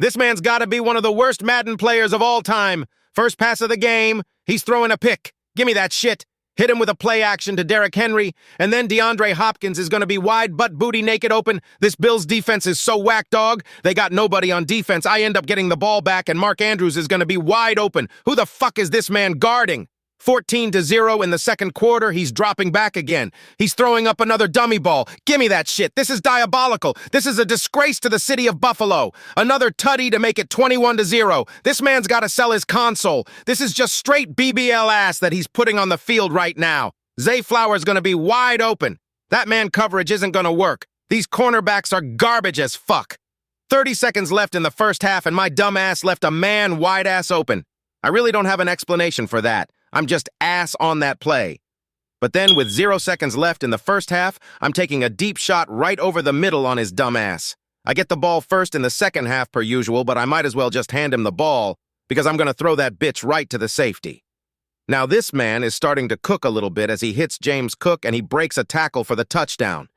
This man's gotta be one of the worst Madden players of all time. First pass of the game, he's throwing a pick. Give me that shit. Hit him with a play action to Derrick Henry, and then DeAndre Hopkins is gonna be wide butt booty naked open. This Bills defense is so whack, dog. They got nobody on defense. I end up getting the ball back, and Mark Andrews is gonna be wide open. Who the fuck is this man guarding? 14-0 in the second quarter, he's dropping back again. He's throwing up another dummy ball. Give me that shit. This is diabolical. This is a disgrace to the city of Buffalo. Another tutty to make it 21-0. This man's got to sell his console. This is just straight BBL ass that he's putting on the field right now. Zay Flowers going to be wide open. That man coverage isn't going to work. These cornerbacks are garbage as fuck. 30 seconds left in the first half, and my dumb ass left a man wide ass open. I really don't have an explanation for that. I'm just ass on that play. But then with 0 seconds left in the first half, I'm taking a deep shot right over the middle on his dumb ass. I get the ball first in the second half per usual, but I might as well just hand him the ball because I'm going to throw that bitch right to the safety. Now this man is starting to cook a little bit as he hits James Cook and he breaks a tackle for the touchdown.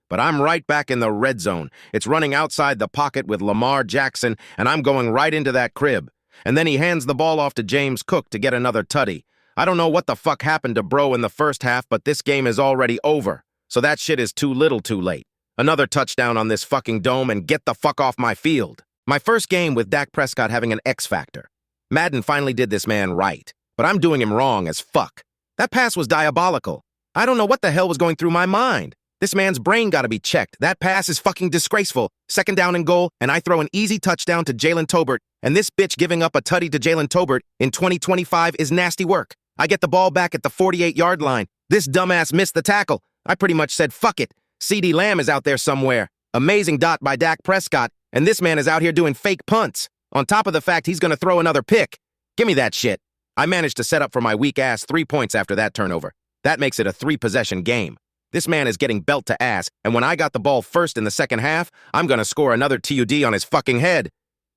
But I'm right back in the red zone. It's running outside the pocket with Lamar Jackson, and I'm going right into that crib. And then he hands the ball off to James Cook to get another tutty. I don't know what the fuck happened to bro in the first half, but this game is already over. So that shit is too little too late. Another touchdown on this fucking dome and get the fuck off my field. My first game with Dak Prescott having an X factor. Madden finally did this man right, but I'm doing him wrong as fuck. That pass was diabolical. I don't know what the hell was going through my mind. This man's brain gotta be checked. That pass is fucking disgraceful. Second down and goal, and I throw an easy touchdown to Jalen Tolbert, and this bitch giving up a tutty to Jalen Tolbert in 2025 is nasty work. I get the ball back at the 48-yard line. This dumbass missed the tackle. I pretty much said, fuck it. CeeDee Lamb is out there somewhere. Amazing dot by Dak Prescott, and this man is out here doing fake punts. On top of the fact he's gonna throw another pick. Give me that shit. I managed to set up for my weak ass 3 points after that turnover. That makes it a 3-possession game. This man is getting belt to ass, and when I got the ball first in the second half, I'm gonna score another TUD on his fucking head.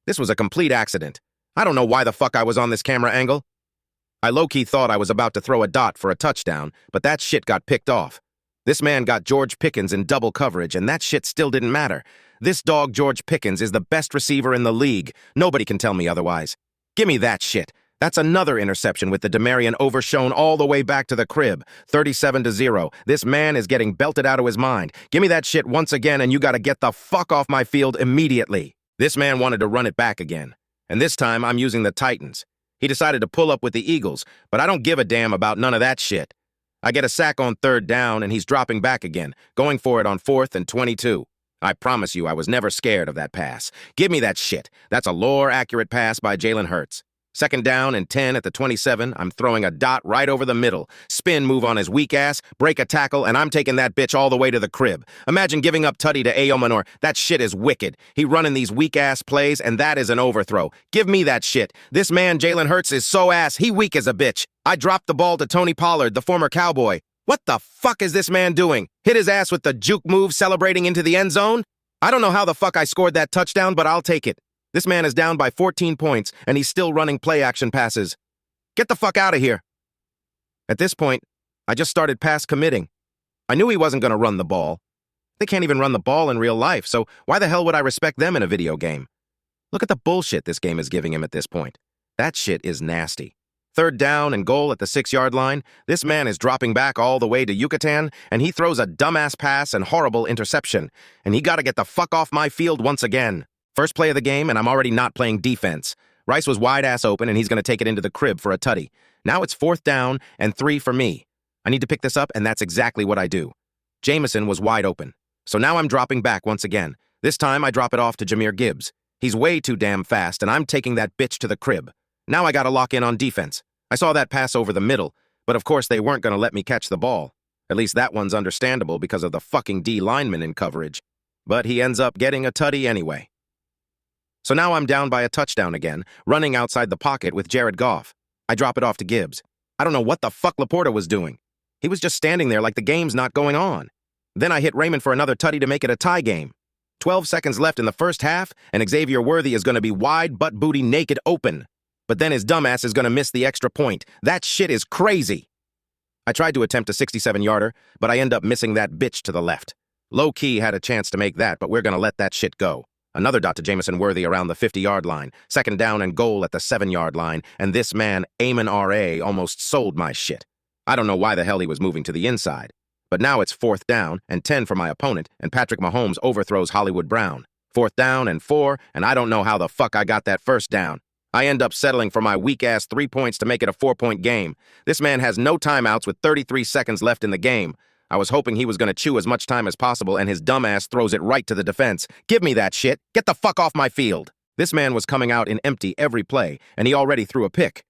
This was a complete accident. I don't know why the fuck I was on this camera angle. I low-key thought I was about to throw a dot for a touchdown, but that shit got picked off. This man got George Pickens in double coverage, and that shit still didn't matter. This dog George Pickens is the best receiver in the league. Nobody can tell me otherwise. Give me that shit. That's another interception with the DeMarion overshown all the way back to the crib. 37-0. This man is getting belted out of his mind. Give me that shit once again, and you gotta get the fuck off my field immediately. This man wanted to run it back again. And this time, I'm using the Titans. He decided to pull up with the Eagles, but I don't give a damn about none of that shit. I get a sack on third down, and he's dropping back again, going for it on 4th and 22. I promise you I was never scared of that pass. Give me that shit. That's a lore-accurate pass by Jalen Hurts. Second down and 10 at the 27, I'm throwing a dot right over the middle. Spin move on his weak ass, break a tackle, and I'm taking that bitch all the way to the crib. Imagine giving up tutty to Ayo Manor. That shit is wicked. He running these weak-ass plays, and that is an overthrow. Give me that shit. This man, Jalen Hurts, is so ass, he weak as a bitch. I dropped the ball to Tony Pollard, the former Cowboy. What the fuck is this man doing? Hit his ass with the juke move celebrating into the end zone? I don't know how the fuck I scored that touchdown, but I'll take it. This man is down by 14 points, and he's still running play-action passes. Get the fuck out of here. At this point, I just started pass committing. I knew he wasn't going to run the ball. They can't even run the ball in real life, so why the hell would I respect them in a video game? Look at the bullshit this game is giving him at this point. That shit is nasty. Third down and goal at the 6-yard line. This man is dropping back all the way to Yucatan, and he throws a dumbass pass and horrible interception. And he got to get the fuck off my field once again. First play of the game, and I'm already not playing defense. Rice was wide-ass open, and he's going to take it into the crib for a tutty. Now it's 4th down and 3 for me. I need to pick this up, and that's exactly what I do. Jameson was wide open. So now I'm dropping back once again. This time I drop it off to Jahmyr Gibbs. He's way too damn fast, and I'm taking that bitch to the crib. Now I got to lock in on defense. I saw that pass over the middle, but of course they weren't going to let me catch the ball. At least that one's understandable because of the fucking D lineman in coverage. But he ends up getting a tutty anyway. So now I'm down by a touchdown again, running outside the pocket with Jared Goff. I drop it off to Gibbs. I don't know what the fuck Laporta was doing. He was just standing there like the game's not going on. Then I hit Raymond for another tutty to make it a tie game. 12 seconds left in the first half, and Xavier Worthy is going to be wide butt booty naked open. But then his dumbass is going to miss the extra point. That shit is crazy. I tried to attempt a 67-yarder, but I end up missing that bitch to the left. Low-key had a chance to make that, but we're going to let that shit go. Another dot to Jamison Worthy around the 50-yard line. Second down and goal at the 7-yard line, and this man, Eamon R.A., almost sold my shit. I don't know why the hell he was moving to the inside. But now it's 4th down and 10 for my opponent, and Patrick Mahomes overthrows Hollywood Brown. 4th down and 4, and I don't know how the fuck I got that first down. I end up settling for my weak-ass 3 points to make it a 4-point game. This man has no timeouts with 33 seconds left in the game. I was hoping he was going to chew as much time as possible, and his dumbass throws it right to the defense. Give me that shit. Get the fuck off my field. This man was coming out in empty every play, and he already threw a pick.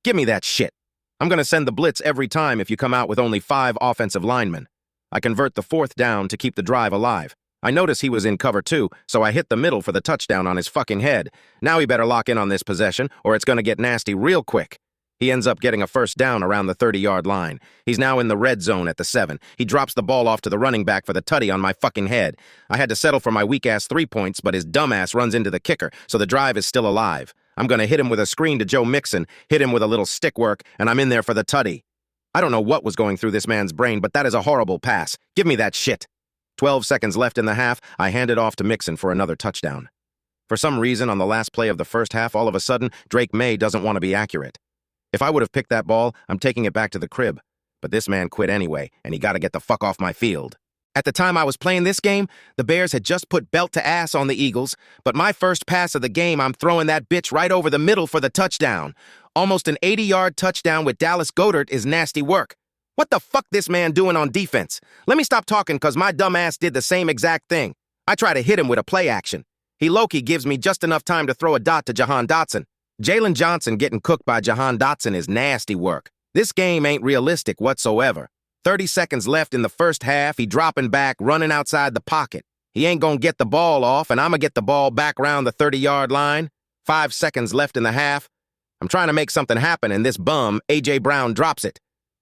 Give me that shit. I'm going to send the blitz every time if you come out with only 5 offensive linemen. I convert the 4th down to keep the drive alive. I notice he was in cover 2, so I hit the middle for the touchdown on his fucking head. Now he better lock in on this possession, or it's going to get nasty real quick. He ends up getting a first down around the 30-yard line. He's now in the red zone at the 7. He drops the ball off to the running back for the tutty on my fucking head. I had to settle for my weak-ass 3 points, but his dumbass runs into the kicker, so the drive is still alive. I'm going to hit him with a screen to Joe Mixon, hit him with a little stick work, and I'm in there for the tutty. I don't know what was going through this man's brain, but that is a horrible pass. Give me that shit. 12 seconds left in the half, I hand it off to Mixon for another touchdown. For some reason, on the last play of the first half, all of a sudden, Drake May doesn't want to be accurate. If I would have picked that ball, I'm taking it back to the crib. But this man quit anyway, and he got to get the fuck off my field. At the time I was playing this game, the Bears had just put belt to ass on the Eagles, but my first pass of the game, I'm throwing that bitch right over the middle for the touchdown. Almost an 80-yard touchdown with Dallas Goedert is nasty work. What the fuck this man doing on defense? Let me stop talking because my dumb ass did the same exact thing. I try to hit him with a play action. He low-key gives me just enough time to throw a dot to Jahan Dotson. Jalen Johnson getting cooked by Jahan Dotson is nasty work. This game ain't realistic whatsoever. 30 seconds left in the first half, he dropping back, running outside the pocket. He ain't gonna get the ball off, and I'ma get the ball back around the 30-yard line. 5 seconds left in the half. I'm trying to make something happen, and this bum, A.J. Brown, drops it.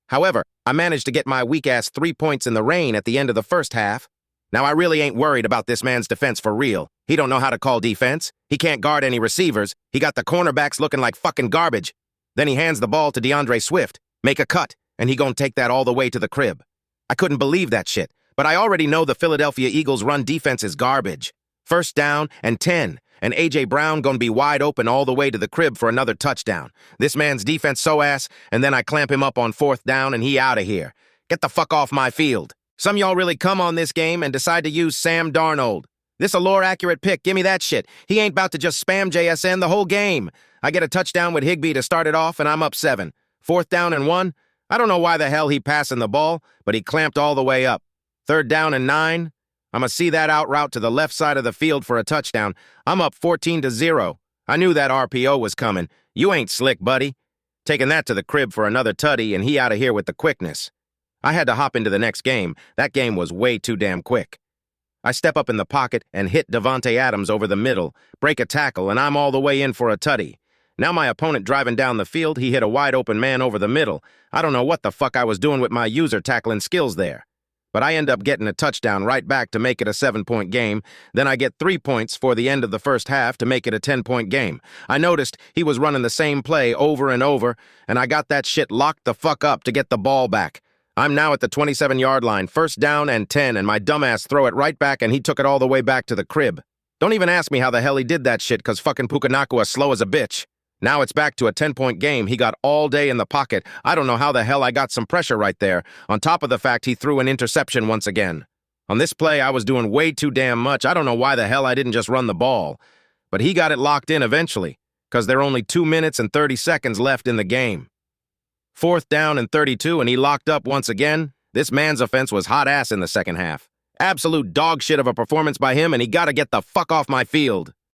However, I managed to get my weak-ass 3 points in the rain at the end of the first half. Now, I really ain't worried about this man's defense for real. He don't know how to call defense. He can't guard any receivers. He got the cornerbacks looking like fucking garbage. Then he hands the ball to DeAndre Swift. Make a cut, and he gonna take that all the way to the crib. I couldn't believe that shit, but I already know the Philadelphia Eagles' run defense is garbage. First down and 10, and A.J. Brown gonna be wide open all the way to the crib for another touchdown. This man's defense so ass, and then I clamp him up on 4th down, and he out of here. Get the fuck off my field. Some y'all really come on this game and decide to use Sam Darnold. This a lore-accurate pick, give me that shit. He ain't about to just spam JSN the whole game. I get a touchdown with Higbee to start it off, and I'm up 7. 4th down and 1. I don't know why the hell he passing the ball, but he clamped all the way up. 3rd down and 9. I'ma see that out route to the left side of the field for a touchdown. I'm up 14-0. I knew that RPO was coming. You ain't slick, buddy. Taking that to the crib for another tutty, and he out of here with the quickness. I had to hop into the next game. That game was way too damn quick. I step up in the pocket and hit Devontae Adams over the middle, break a tackle, and I'm all the way in for a tutty. Now my opponent driving down the field, he hit a wide-open man over the middle. I don't know what the fuck I was doing with my user tackling skills there. But I end up getting a touchdown right back to make it a 7-point game. Then I get 3 points for the end of the first half to make it a 10-point game. I noticed he was running the same play over and over, and I got that shit locked the fuck up to get the ball back. I'm now at the 27-yard line, 1st down and 10, and my dumbass throw it right back, and he took it all the way back to the crib. Don't even ask me how the hell he did that shit, because fucking Pukanakua slow as a bitch. Now it's back to a 10-point game. He got all day in the pocket. I don't know how the hell I got some pressure right there, on top of the fact he threw an interception once again. On this play, I was doing way too damn much. I don't know why the hell I didn't just run the ball. But he got it locked in eventually, because there are only 2 minutes and 30 seconds left in the game. 4th down and 32, and he locked up once again. This man's offense was hot ass in the second half. Absolute dog shit of a performance by him, and he gotta get the fuck off my field.